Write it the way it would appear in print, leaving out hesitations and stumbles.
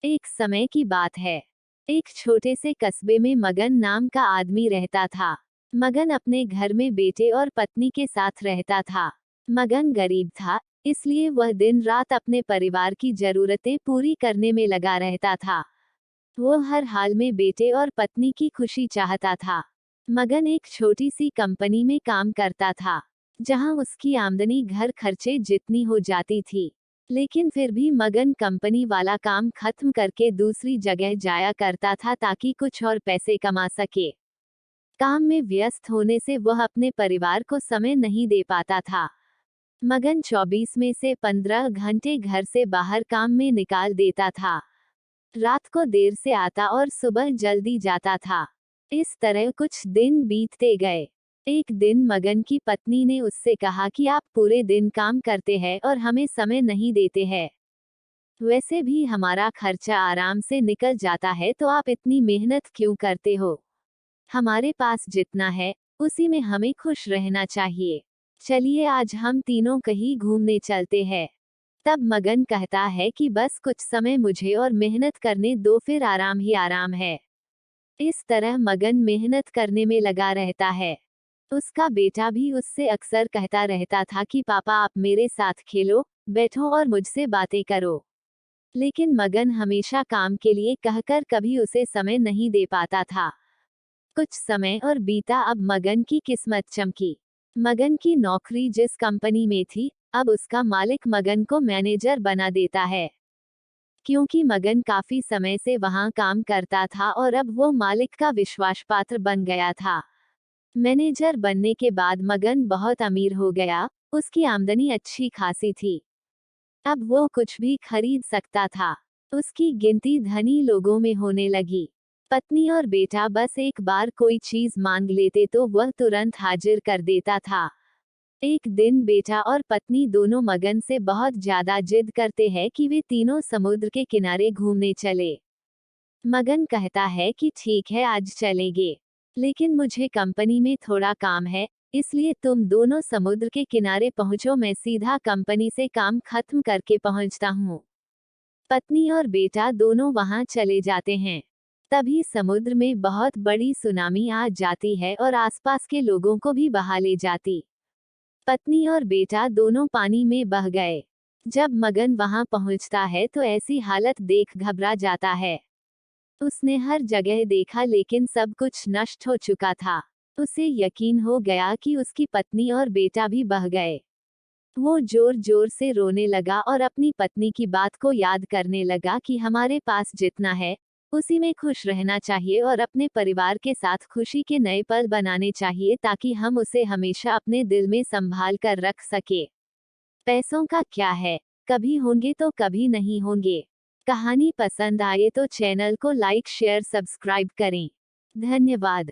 एक समय की बात है। एक छोटे से कस्बे में मगन नाम का आदमी रहता था। मगन अपने घर में बेटे और पत्नी के साथ रहता था। मगन गरीब था, इसलिए वह दिन रात अपने परिवार की जरूरतें पूरी करने में लगा रहता था। वो हर हाल में बेटे और पत्नी की खुशी चाहता था। मगन एक छोटी सी कंपनी में काम करता था, जहां उसकी आमदनी घर खर्चे जितनी हो जाती थी। लेकिन फिर भी मगन कंपनी वाला काम खत्म करके दूसरी जगह जाया करता था ताकि कुछ और पैसे कमा सके। काम में व्यस्त होने से वह अपने परिवार को समय नहीं दे पाता था। मगन 24 में से 15 घंटे घर से बाहर काम में निकाल देता था। रात को देर से आता और सुबह जल्दी जाता था। इस तरह कुछ दिन बीतते गए। एक दिन मगन की पत्नी ने उससे कहा कि आप पूरे दिन काम करते हैं और हमें समय नहीं देते हैं। वैसे भी हमारा खर्चा आराम से निकल जाता है, तो आप इतनी मेहनत क्यों करते हो? हमारे पास जितना है, उसी में हमें खुश रहना चाहिए। चलिए आज हम तीनों कहीं घूमने चलते हैं। तब मगन कहता है कि बस कुछ समय मुझे और मेहनत करने दो, फिर आराम ही आराम है। इस तरह मगन मेहनत करने में लगा रहता है। उसका बेटा भी उससे अक्सर कहता रहता था कि पापा आप मेरे साथ खेलो, बैठो और मुझसे बातें करो। लेकिन मगन हमेशा काम के लिए कहकर कभी उसे समय नहीं दे पाता था। कुछ समय और बीता, अब मगन की किस्मत चमकी। मगन की नौकरी जिस कंपनी में थी, अब उसका मालिक मगन को मैनेजर बना देता है। क्योंकि मगन काफी समय से वहां काम करता था और अब वो मालिक का विश्वास पात्र बन गया था। मैनेजर बनने के बाद मगन बहुत अमीर हो गया। उसकी आमदनी अच्छी खासी थी। अब वो कुछ भी खरीद सकता था। उसकी गिनती धनी लोगों में होने लगी। पत्नी और बेटा बस एक बार कोई चीज मांग लेते तो वह तुरंत हाजिर कर देता था। एक दिन बेटा और पत्नी दोनों मगन से बहुत ज्यादा जिद करते हैं कि वे तीनों समुद्र के किनारे घूमने चले। मगन कहता है कि ठीक है, आज चलेंगे, लेकिन मुझे कंपनी में थोड़ा काम है, इसलिए तुम दोनों समुद्र के किनारे पहुंचो, मैं सीधा कंपनी से काम खत्म करके पहुंचता हूँ। पत्नी और बेटा दोनों वहां चले जाते हैं। तभी समुद्र में बहुत बड़ी सुनामी आ जाती है और आसपास के लोगों को भी बहा ले जाती। पत्नी और बेटा दोनों पानी में बह गए। जब मगन वहां पहुंचता है तो ऐसी हालत देख घबरा जाता है। उसने हर जगह देखा, लेकिन सब कुछ नष्ट हो चुका था। उसे यकीन हो गया कि उसकी पत्नी और बेटा भी बह गए। वो जोर जोर से रोने लगा और अपनी पत्नी की बात को याद करने लगा कि हमारे पास जितना है, उसी में खुश रहना चाहिए और अपने परिवार के साथ खुशी के नए पल बनाने चाहिए, ताकि हम उसे हमेशा अपने दिल में संभाल कर रख सके। पैसों का क्या है, कभी होंगे तो कभी नहीं होंगे। कहानी पसंद आए तो चैनल को लाइक शेयर सब्सक्राइब करें। धन्यवाद।